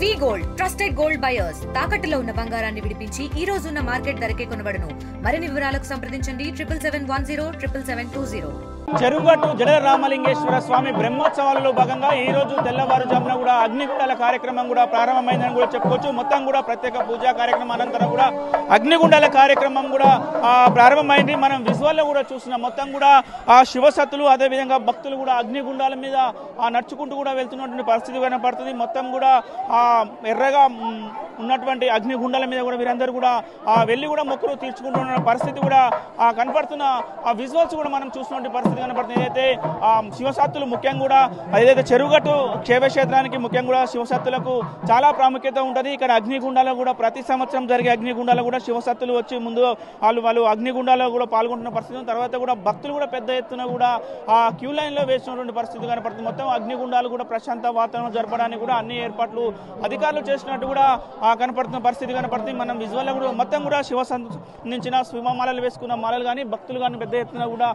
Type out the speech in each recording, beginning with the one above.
వి gold trusted gold buyers తాకట్టులో ఉన్న బంగారాన్ని విడిపించి ఈ రోజు ఉన్న మార్కెట్ ధరకే కొనబడును. మరిన్ని వివరాలకు సంప్రదించండి 7710 చెరుగట్టు జడల రామలింగేశ్వర స్వామి బ్రహ్మోత్సవాలలో భాగంగా ఈ రోజు తెల్లవారుజామున కూడా అగ్నిగుండాల కార్యక్రమం కూడా ప్రారంభమైందని కూడా చెప్పుకోవచ్చు. మొత్తం కూడా ప్రత్యేక పూజా కార్యక్రమం అనంతరం కూడా అగ్నిగుండాల కార్యక్రమం కూడా ప్రారంభమైంది. మనం విజువల్లో కూడా చూస్తున్నాం. మొత్తం కూడా శివసత్తులు అదేవిధంగా భక్తులు కూడా అగ్నిగుండాల మీద నడుచుకుంటూ కూడా వెళ్తున్నటువంటి పరిస్థితి కనపడుతుంది. మొత్తం కూడా ఎర్రగా ఉన్నటువంటి అగ్నిగుండాల మీద కూడా వీరందరూ కూడా వెళ్ళి కూడా మొక్కులు తీర్చుకుంటున్న పరిస్థితి కూడా కనపడుతున్న విజువల్స్ కూడా మనం చూస్తున్నటువంటి పరిస్థితి కనపడుతుంది. ఏదైతే శివసత్తులు ముఖ్యంగా కూడా ఏదైతే చెరుగట్టు క్షేత్రానికి ముఖ్యంగా కూడా శివసత్తులకు చాలా ప్రాముఖ్యత ఉంటుంది. ఇక్కడ అగ్నిగుండాలు కూడా ప్రతి సంవత్సరం జరిగే అగ్నిగుండాలు కూడా శివసత్తులు వచ్చి ముందు వాళ్ళు అగ్నిగుండాలో కూడా పాల్గొంటున్న పరిస్థితి. తర్వాత కూడా భక్తులు కూడా పెద్ద ఎత్తున కూడా క్యూ లైన్ లో వేసినటువంటి పరిస్థితి కనపడుతుంది. మొత్తం అగ్నిగుండాలు కూడా ప్రశాంత వాతావరణం జరపడానికి కూడా అన్ని ఏర్పాట్లు అధికారులు చేసినట్టు కూడా కనపడుతున్న పరిస్థితి కనపడుతుంది. మనం విజువల్ కూడా మొత్తం కూడా శివ సంబంధించిన శివమాలలు వేసుకున్న మాలలు కానీ భక్తులు కానీ పెద్ద ఎత్తున కూడా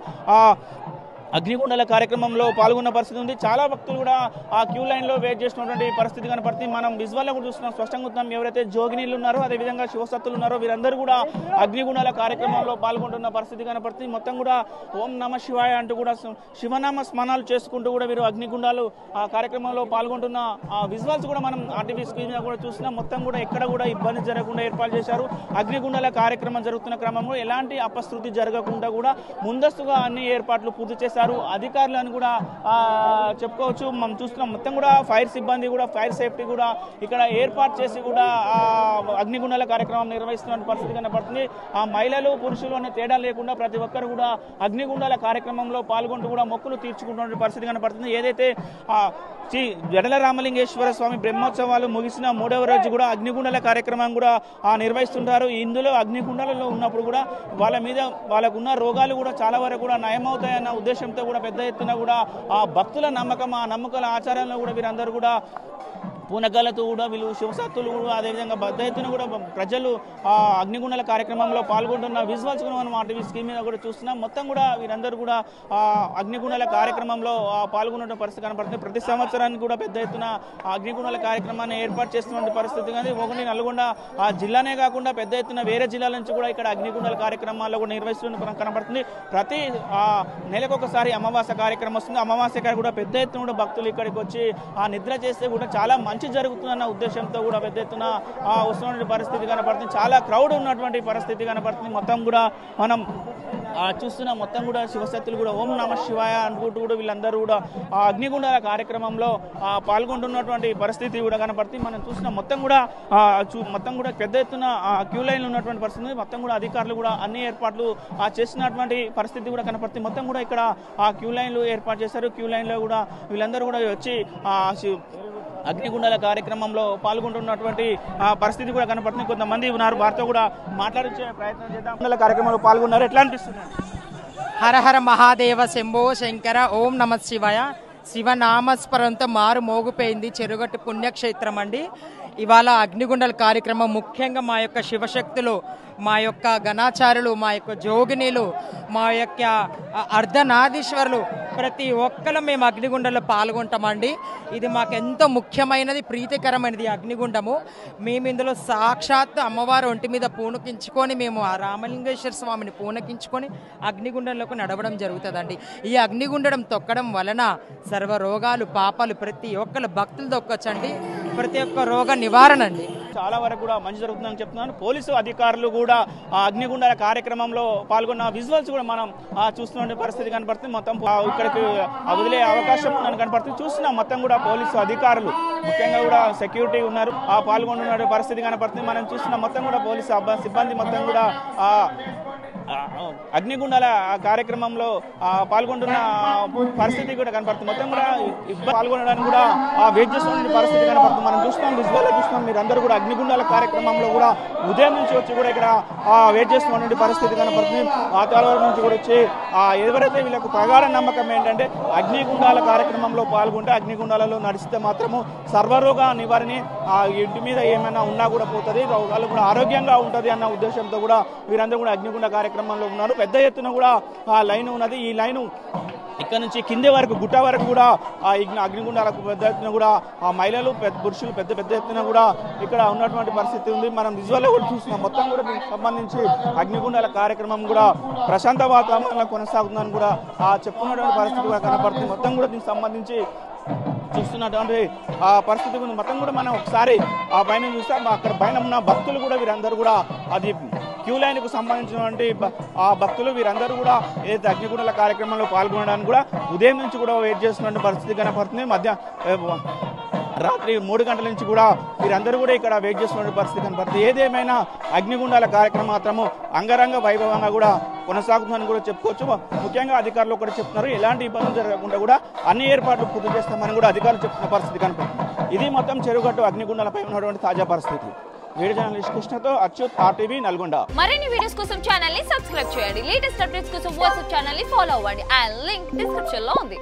అగ్నిగుండాల కార్యక్రమంలో పాల్గొన్న పరిస్థితి ఉంది. చాలా భక్తులు కూడా ఆ క్యూ లైన్ లో వెయిట్ చేసినటువంటి పరిస్థితి కనపడుతుంది. మనం విజువల్ కూడా చూస్తున్నాం, స్పష్టంగా చూస్తున్నాం. ఎవరైతే జోగినీళ్ళు ఉన్నారో అదేవిధంగా శివసత్తులు ఉన్నారో వీరందరూ కూడా అగ్నిగుండాల కార్యక్రమంలో పాల్గొంటున్న పరిస్థితి కనపడుతుంది. మొత్తం కూడా ఓం నమ శివాయ అంటూ కూడా శివనామ స్మరణాలు చేసుకుంటూ కూడా వీరు అగ్నిగుండాలు ఆ కార్యక్రమంలో పాల్గొంటున్న విజువల్స్ కూడా మనం ఆర్టీవీ స్క్రీన్ మీద కూడా చూస్తున్నాం. మొత్తం కూడా ఎక్కడ కూడా ఇబ్బంది జరగకుండా ఏర్పాటు చేశారు. అగ్నిగుండాల కార్యక్రమం జరుగుతున్న క్రమంలో ఎలాంటి అపశృతి జరగకుండా కూడా ముందస్తుగా అన్ని ఏర్పాట్లు పూర్తి చేశారు అధికారులను కూడా చెప్పుకోవచ్చు. మనం చూస్తున్నాం. మొత్తం కూడా ఫైర్ సిబ్బంది కూడా ఫైర్ సేఫ్టీ కూడా ఇక్కడ ఏర్పాటు చేసి కూడా అగ్నిగుండాల కార్యక్రమం నిర్వహిస్తున్న పరిస్థితి కనపడుతుంది. ఆ మహిళలు పురుషులు అనే తేడా లేకుండా ప్రతి ఒక్కరు కూడా అగ్నిగుండాల కార్యక్రమంలో పాల్గొంటూ కూడా మొక్కులు తీర్చుకుంటున్న పరిస్థితి కనపడుతుంది. ఏదైతే శ్రీ జడల రామలింగేశ్వర స్వామి బ్రహ్మోత్సవాలు ముగిసిన 3వ రోజు కూడా అగ్నిగుండాల కార్యక్రమం కూడా నిర్వహిస్తుంటారు. ఇందులో అగ్నిగుండాలలో ఉన్నప్పుడు కూడా వాళ్ళకున్న రోగాలు కూడా చాలా వరకు కూడా నయమవుతాయన్న ఉద్దేశంతో కూడా పెద్ద ఎత్తున కూడా ఆ భక్తుల నమ్మకం ఆ నమ్మకాల ఆచారాలను కూడా వీరందరూ కూడా పూనకాలతో కూడా వీళ్ళు శివసత్తులు కూడా అదేవిధంగా పెద్ద ఎత్తున కూడా ప్రజలు అగ్నిగుండాల కార్యక్రమంలో పాల్గొంటున్న విజువల్స్ కూడా మనం ఆర్టీవీ స్క్రీన్ మీద కూడా చూస్తున్నాం. మొత్తం కూడా వీరందరూ కూడా అగ్నిగుండాల కార్యక్రమంలో పాల్గొన్న పరిస్థితి కనపడుతుంది. ప్రతి సంవత్సరానికి కూడా పెద్ద ఎత్తున అగ్నిగుండాల కార్యక్రమాన్ని ఏర్పాటు చేస్తున్న పరిస్థితి కానీ ఒకటి నల్గొండ జిల్లానే కాకుండా పెద్ద ఎత్తున వేరే జిల్లాల నుంచి కూడా ఇక్కడ అగ్నిగుండాల కార్యక్రమాల్లో కూడా నిర్వహిస్తున్న కనపడుతుంది. ప్రతి నెలకొకసారి అమావాస్య కార్యక్రమం వస్తుంది. అమావాస్య కూడా పెద్ద ఎత్తున కూడా భక్తులు ఇక్కడికి వచ్చి నిద్ర చేస్తే కూడా చాలా మంచి జరుగుతుందన్న ఉద్దేశంతో కూడా పెద్ద ఎత్తున వస్తున్న పరిస్థితి కనపడుతుంది. చాలా క్రౌడ్ ఉన్నటువంటి పరిస్థితి కనపడుతుంది. మొత్తం కూడా మనం చూస్తున్నాం. మొత్తం కూడా శివసత్తులు కూడా ఓం నమ శివాయ అనుకుంటూ కూడా వీళ్ళందరూ కూడా అగ్నిగుండాల కార్యక్రమంలో పాల్గొంటున్నటువంటి పరిస్థితి కూడా కనపడుతుంది. మనం చూస్తున్నాం. మొత్తం కూడా పెద్ద ఎత్తున క్యూ లైన్లో ఉన్నటువంటి పరిస్థితి. మొత్తం కూడా అధికారులు కూడా అన్ని ఏర్పాట్లు చేసినటువంటి పరిస్థితి కూడా కనపడుతుంది. మొత్తం కూడా ఇక్కడ క్యూ లైన్లు ఏర్పాటు చేశారు. క్యూ లైన్లో కూడా వీళ్ళందరూ కూడా వచ్చి అగ్నిగుండాల కార్యక్రమంలో పాల్గొంటున్నటువంటి పరిస్థితి కూడా కనపడుతుంది. కొంతమంది ఉన్నారు, వారితో కూడా మాట్లాడించే ప్రయత్నం చేద్దాం. కార్యక్రమంలో పాల్గొన్నారు, ఎట్లా అనిపిస్తుంది? హర హర మహాదేవ శంభో శంకర ఓం నమ శివాయ. శివనామస్మరణతో మారు మోగిపోయింది చెరుగట్టు పుణ్యక్షేత్రం అండి. ఇవాళ అగ్నిగుండాల కార్యక్రమం ముఖ్యంగా మా యొక్క శివశక్తులు, మా యొక్క గణాచారులు, మా యొక్క జోగినీలు, మా యొక్క అర్ధనాదీశ్వరులు ప్రతి ఒక్కరు మేము అగ్నిగుండంలో పాల్గొంటామండి. ఇది మాకు ఎంతో ముఖ్యమైనది, ప్రీతికరమైనది అగ్నిగుండము. మేము ఇందులో సాక్షాత్ అమ్మవారు ఒంటి మీద పూనకించుకొని మేము ఆ రామలింగేశ్వర స్వామిని పూనకించుకొని అగ్నిగుండంలోకి నడవడం జరుగుతుందండి. ఈ అగ్నిగుండం తొక్కడం వలన సర్వ రోగాలు పాపాలు ప్రతి ఒక్కరు భక్తులు తొక్కచ్చండి. ప్రతి ఒక్క రోగ నివారణ అండి. చాలా వరకు కూడా మంచి జరుగుతుందని చెప్తున్నాను. పోలీసు అధికారులు కూడా అగ్నిగుండాల కార్యక్రమంలో పాల్గొన్న విజువల్స్ కూడా మనం చూస్తున్న పరిస్థితి కనపడుతుంది. మొత్తం ఇక్కడికి వదిలే అవకాశం కనపడుతుంది. చూస్తున్నాం. మొత్తం కూడా పోలీసు అధికారులు ముఖ్యంగా కూడా సెక్యూరిటీ ఉన్నారు, పాల్గొంటున్న పరిస్థితి కనపడుతుంది. మనం చూస్తున్నాం. మొత్తం కూడా పోలీసు సిబ్బంది మొత్తం కూడా అగ్నిగుండాల కార్యక్రమంలో పాల్గొంటున్న పరిస్థితి కూడా కనపడుతుంది. మొత్తం కూడా పాల్గొనడానికి కూడా వెయిట్ చేస్తున్న పరిస్థితి కనపడుతుంది. మనం చూస్తున్నాం, విజువల్ చూస్తున్నాం. మీరు అందరూ కూడా అగ్నిగుండాల కార్యక్రమంలో కూడా ఉదయం నుంచి వచ్చి కూడా ఇక్కడ వెయిట్ చేస్తున్నటువంటి పరిస్థితి కనపడుతుంది. వాతావరణం నుంచి కూడా వచ్చి ఎవరైతే వీళ్ళకు ప్రగాఢ నమ్మకం ఏంటంటే అగ్నిగుండాల కార్యక్రమంలో పాల్గొంటే అగ్నిగుండాలలో నడిస్తే మాత్రము సర్వరోగ నివారణ, ఇంటి మీద ఏమైనా ఉన్నా కూడా పోతుంది, వాళ్ళు కూడా ఆరోగ్యంగా ఉంటుంది అన్న ఉద్దేశంతో కూడా వీరందరూ కూడా అగ్నిగుండ కార్యక్రమంలో ఉన్నారు. పెద్ద ఎత్తున కూడా లైన్ ఉన్నది. ఈ లైను ఇక్కడ నుంచి కింది వరకు గుట్ట వరకు కూడా ఆ అగ్నిగుండాలకు పెద్ద ఎత్తున కూడా ఆ మహిళలు పురుషులు పెద్ద ఎత్తున కూడా ఇక్కడ ఉన్నటువంటి పరిస్థితి ఉంది. మనం విజువల్లో కూడా చూస్తున్నాం. మొత్తం కూడా దీనికి సంబంధించి అగ్నిగుండాల కార్యక్రమం కూడా ప్రశాంత వాతావరణంలో కొనసాగుతుందని కూడా చెప్పుకున్నటువంటి పరిస్థితి కూడా కనపడుతుంది. మొత్తం కూడా దీనికి సంబంధించి చూస్తున్నటువంటి ఆ పరిస్థితి మొత్తం కూడా మనం ఒకసారి ఆ పైన చూస్తాం. అక్కడ పైన ఉన్న భక్తులు కూడా వీరందరూ కూడా అది క్యూ లైన్కు సంబంధించినటువంటి ఆ భక్తులు వీరందరూ కూడా ఏదైతే అగ్నిగుండాల కార్యక్రమంలో పాల్గొనడానికి కూడా ఉదయం నుంచి కూడా వెయిట్ చేస్తున్న పరిస్థితి కనపడుతుంది. రాత్రి 3 గంటల నుంచి కూడా వీరందరూ కూడా ఇక్కడ వెయిట్ చేస్తున్న పరిస్థితి కనపడుతుంది. ఏదేమైనా అగ్నిగుండాల కార్యక్రమం మాత్రము అంగరంగ వైభవంగా కూడా కొనసాగుతుందని కూడా చెప్పుకోవచ్చు. ముఖ్యంగా అధికారులు కూడా చెప్తున్నారు, ఎలాంటి ఇబ్బందులు జరగకుండా కూడా అన్ని ఏర్పాట్లు పూర్తి చేస్తామని కూడా అధికారులు చెప్తున్న పరిస్థితి కనపడుతుంది. ఇది మొత్తం చెరుగట్టు అగ్నిగుండాలపై ఉన్నటువంటి తాజా పరిస్థితి. వీడియో జర్నలిస్ట్ కృష్ణతో అచ్యుత్, RTV నల్గొండ. మరిన్ని వీడియోస్ కోసం ఛానల్ ని సబ్స్క్రైబ్ చేయండి. లేటెస్ట్ అప్డేట్స్ కోసం వాట్సాప్ ఛానల్ ని ఫాలో అవ్వండి. ఆ లింక్ డిస్క్రిప్షన్ లో ఉంది.